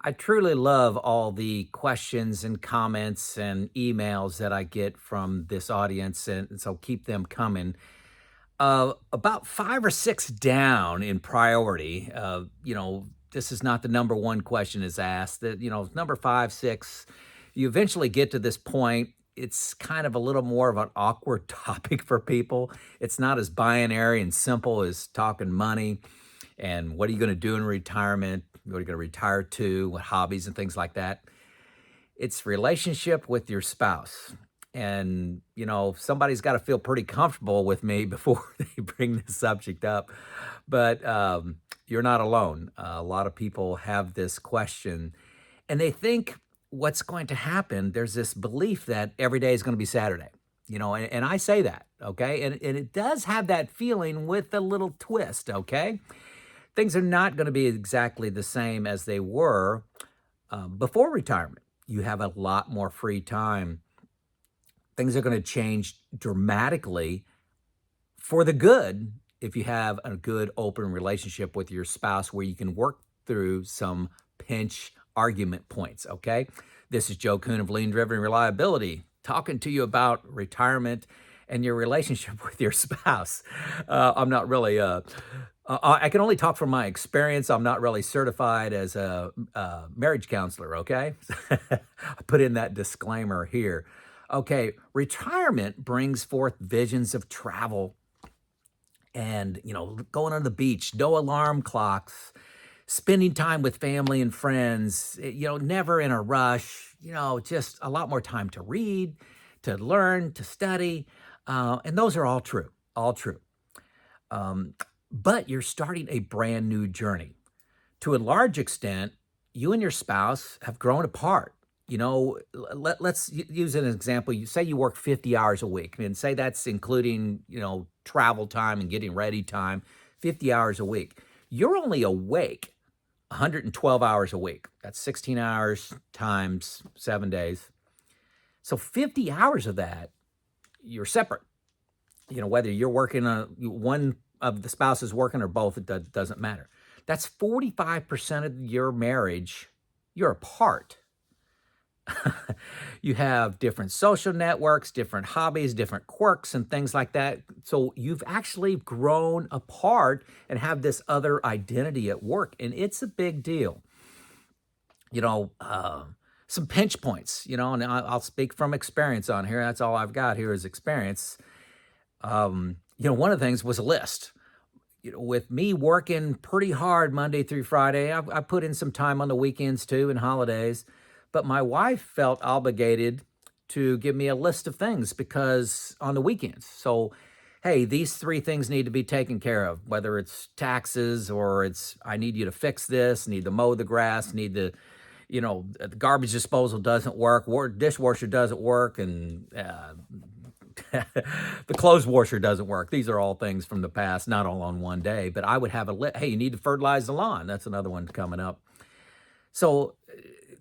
I truly love all the questions and comments and emails that I get from this audience, and so keep them coming. About 5 or 6 down in priority, this is not the number one question is asked. That, number 5, 6, you eventually get to this point. It's kind of a little more of an awkward topic for people. It's not as binary and simple as talking money and what are you going to do in retirement? What are you going to retire to? What hobbies and things like that? It's relationship with your spouse. And, somebody's got to feel pretty comfortable with me before they bring this subject up. But you're not alone. A lot of people have this question and they think what's going to happen. There's this belief that every day is going to be Saturday, and I say that, okay? And it does have that feeling with a little twist, okay? Things are not going to be exactly the same as they were before retirement. You have a lot more free time. Things are going to change dramatically for the good if you have a good open relationship with your spouse where you can work through some pinch argument points, okay? This is Joe Kuhn of Lean Driven Reliability talking to you about retirement and your relationship with your spouse. I'm not really I can only talk from my experience. I'm not really certified as a marriage counselor, okay? I put in that disclaimer here. Okay, retirement brings forth visions of travel and, going on the beach, no alarm clocks, spending time with family and friends, never in a rush, just a lot more time to read, to learn, to study. And those are all true. Um, but you're starting a brand new journey. To a large extent, you and your spouse have grown apart. Let's use an example. You say you work 50 hours a week, and say that's including, travel time and getting ready time, 50 hours a week. You're only awake 112 hours a week. That's 16 hours times 7 days. So 50 hours of that, you're separate. Whether you're working on one of the spouses working or both, it doesn't matter. That's 45% of your marriage, you're apart. You have different social networks, different hobbies, different quirks, and things like that. So you've actually grown apart and have this other identity at work, and it's a big deal. You know, uh, some pinch points, and I'll speak from experience on here. That's all I've got here is experience. One of the things was a list. With me working pretty hard Monday through Friday, I put in some time on the weekends too and holidays, but my wife felt obligated to give me a list of things because on the weekends. So, hey, these three things need to be taken care of, whether it's taxes or it's I need you to fix this, need to mow the grass, need to, the garbage disposal doesn't work, dishwasher doesn't work, and the clothes washer doesn't work. These are all things from the past, not all on one day, but I would have a list. Hey, you need to fertilize the lawn. That's another one coming up. So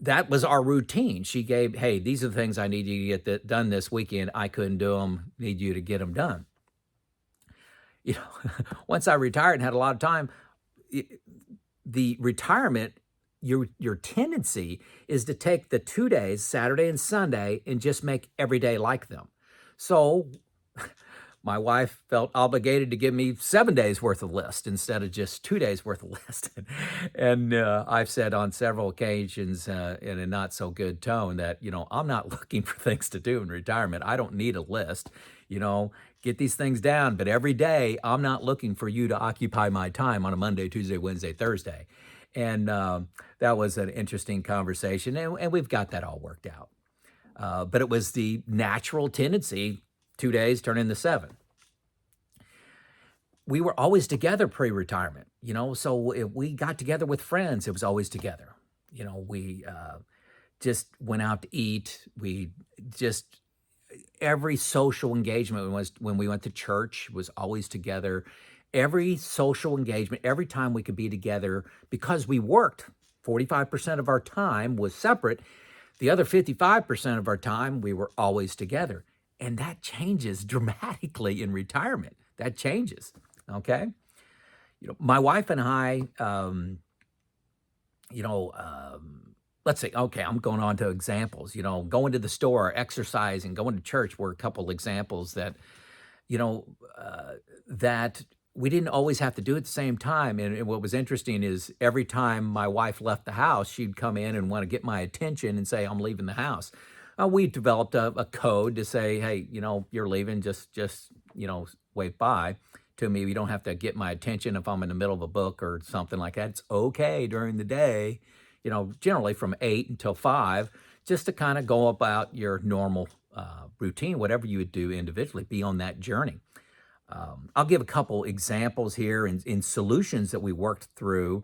that was our routine. She gave, hey, these are the things I need you to get done this weekend. I couldn't do them. Need you to get them done. Once I retired and had a lot of time, the retirement, your tendency is to take the 2 days, Saturday and Sunday, and just make every day like them. So my wife felt obligated to give me 7 days worth of list instead of just 2 days worth of list. And I've said on several occasions in a not so good tone that, I'm not looking for things to do in retirement. I don't need a list, get these things down. But every day I'm not looking for you to occupy my time on a Monday, Tuesday, Wednesday, Thursday. And that was an interesting conversation. And we've got that all worked out. But it was the natural tendency, 2 days turn into 7. We were always together pre-retirement, so if we got together with friends, it was always together. We just went out to eat. We just, every social engagement was when we went to church was always together. Every social engagement, every time we could be together because we worked, 45% of our time was separate. The other 55% of our time, we were always together. And that changes dramatically in retirement. That changes. Okay. My wife and I, let's say, okay, I'm going on to examples, going to the store, exercising, going to church were a couple examples that, you know, that we didn't always have to do at the same time. And what was interesting is every time my wife left the house, she'd come in and want to get my attention and say, I'm leaving the house. We developed a code to say, hey, you're leaving, just, wave by to me. You don't have to get my attention if I'm in the middle of a book or something like that. It's okay during the day, generally from 8 until 5, just to kind of go about your normal routine, whatever you would do individually, be on that journey. I'll give a couple examples here in solutions that we worked through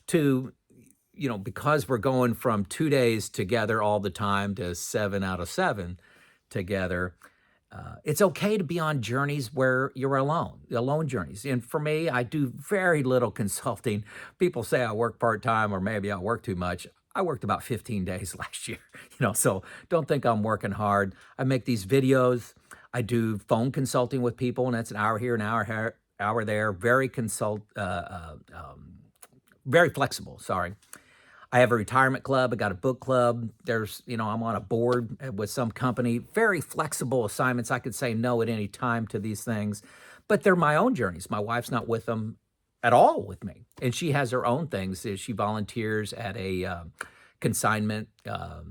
to, because we're going from 2 days together all the time to 7 out of 7 together. It's okay to be on journeys where you're alone journeys. And for me, I do very little consulting. People say I work part time or maybe I work too much. I worked about 15 days last year, so don't think I'm working hard. I make these videos. I do phone consulting with people, and that's an hour here, an hour here, hour there. Very flexible. Sorry. I have a retirement club. I got a book club. I'm on a board with some company. Very flexible assignments. I could say no at any time to these things, but they're my own journeys. My wife's not with them at all with me, and she has her own things. She volunteers at a consignment. I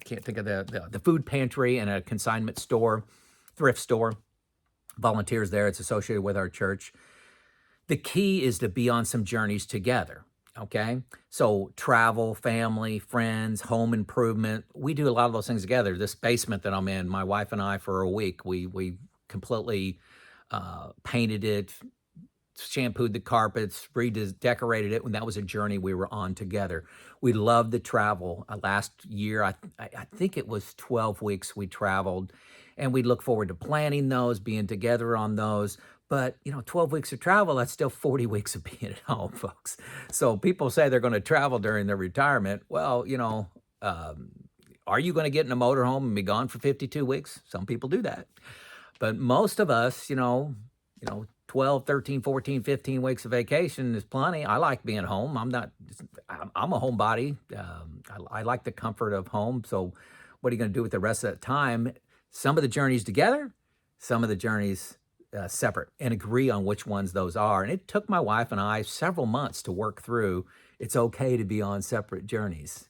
can't think of the food pantry and a consignment store, thrift store. Volunteers there. It's associated with our church. The key is to be on some journeys together. Okay. So travel, family, friends, home improvement. We do a lot of those things together. This basement that I'm in, my wife and I, for a week, we completely painted it, shampooed the carpets, redecorated it, and that was a journey we were on together. We loved to travel. Last year, I think it was 12 weeks we traveled, and we look forward to planning those, being together on those. But, 12 weeks of travel, that's still 40 weeks of being at home, folks. So people say they're going to travel during their retirement. Well, are you going to get in a motorhome and be gone for 52 weeks? Some people do that. But most of us, 12, 13, 14, 15 weeks of vacation is plenty. I like being home. I'm a homebody. I like the comfort of home. So what are you going to do with the rest of that time? Some of the journeys together, some of the journeys separate, and agree on which ones those are. And it took my wife and I several months to work through. It's okay to be on separate journeys.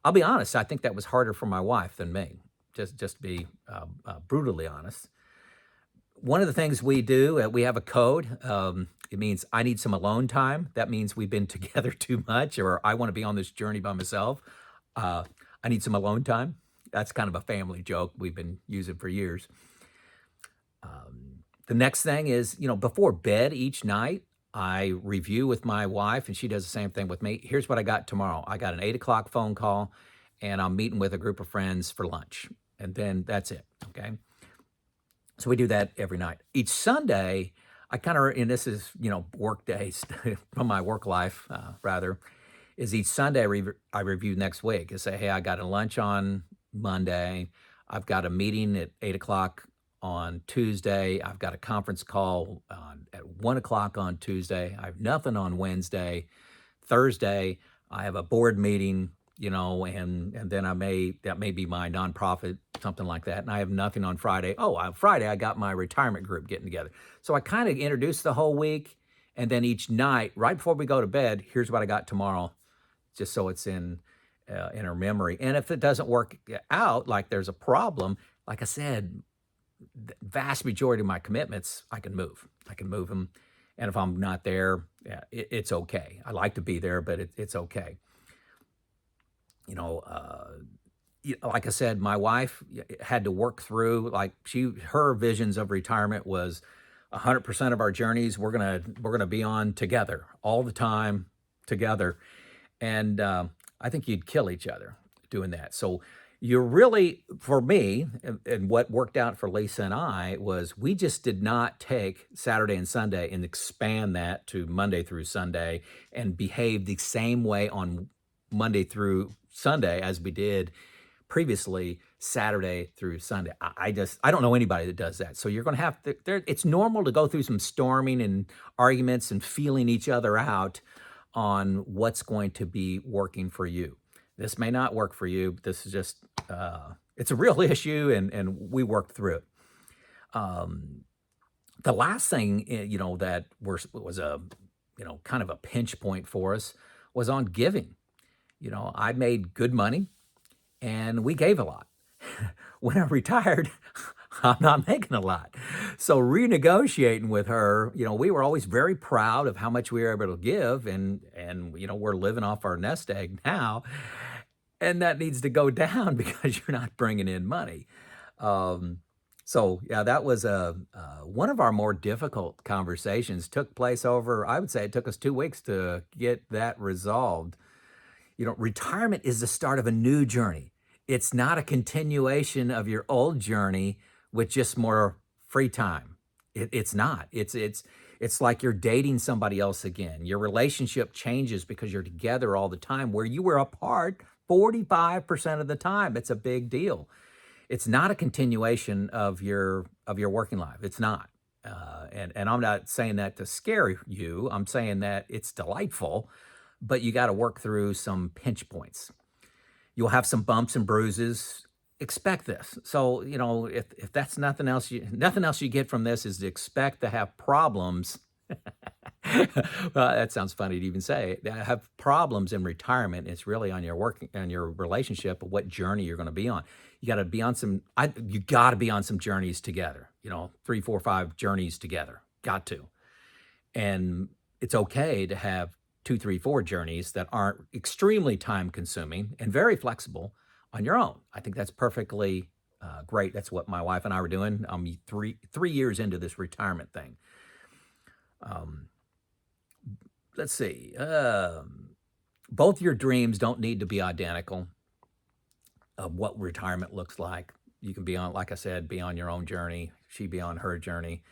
I'll be honest. I think that was harder for my wife than me. Just to be brutally honest. One of the things we do, we have a code. It means I need some alone time. That means we've been together too much, or I want to be on this journey by myself. I need some alone time. That's kind of a family joke we've been using for years. The next thing is, before bed each night, I review with my wife, and she does the same thing with me. Here's what I got tomorrow. I got an 8 o'clock phone call, and I'm meeting with a group of friends for lunch. And then that's it. Okay. So we do that every night. Each Sunday, and this is, work days from my work life, rather, is each Sunday I review next week and say, hey, I got a lunch on Monday. I've got a meeting at 8 o'clock on Tuesday. I've got a conference call at 1 o'clock on Tuesday. I have nothing on Wednesday. Thursday, I have a board meeting, and then that may be my nonprofit, something like that. And I have nothing on Friday. Oh, on Friday, I got my retirement group getting together. So I kind of introduce the whole week. And then each night, right before we go to bed, here's what I got tomorrow, just so it's in her memory. And if it doesn't work out, like there's a problem, like I said, the vast majority of my commitments, I can move them. And if I'm not there, yeah, it's okay. I like to be there, but it's okay. Like I said, my wife had to work through, her visions of retirement was 100% of our journeys we're gonna be on together all the time together, and I think you'd kill each other doing that. So you're really, for me, and what worked out for Lisa and I was we just did not take Saturday and Sunday and expand that to Monday through Sunday and behave the same way on Monday through Sunday as we did previously Saturday through Sunday. I don't know anybody that does that. So you're going to have to, it's normal to go through some storming and arguments and feeling each other out on what's going to be working for you. This may not work for you. This is just, it's a real issue, and we worked through it. Um, the last thing, that was a, kind of a pinch point for us was on giving. I made good money and we gave a lot. When I retired, I'm not making a lot. So renegotiating with her, we were always very proud of how much we were able to give, and we're living off our nest egg now, and that needs to go down because you're not bringing in money. Um, so yeah, that was one of our more difficult conversations. Took place over, I would say, it took us 2 weeks to get that resolved. Retirement is the start of a new journey. It's not a continuation of your old journey with just more free time. It's not. It's like you're dating somebody else again. Your relationship changes because you're together all the time, where you were apart 45% of the time. It's a big deal. It's not a continuation of your working life. It's not. And I'm not saying that to scare you. I'm saying that it's delightful, but you got to work through some pinch points. You'll have some bumps and bruises. Expect this. So, if that's nothing else you get from this is to expect to have problems. Well, that sounds funny to even say. Have problems in retirement. It's really on your work and your relationship, of what journey you're going to be on. You got to be on some. You got to be on some journeys together. 3, 4, 5 journeys together. Got to. And it's okay to have 2, 3, 4 journeys that aren't extremely time consuming and very flexible on your own. I think that's perfectly great. That's what my wife and I were doing. I'm 3 years into this retirement thing. Um, let's see. Both your dreams don't need to be identical of what retirement looks like. You can be on, like I said, be on your own journey. She be on her journey.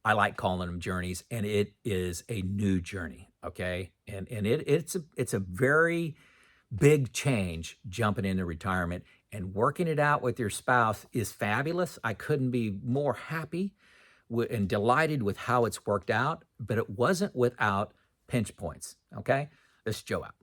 I like calling them journeys, and it is a new journey. Okay, and it's a very big change jumping into retirement, and working it out with your spouse is fabulous. I couldn't be more happy and delighted with how it's worked out, but it wasn't without pinch points. Okay, this is Joe out.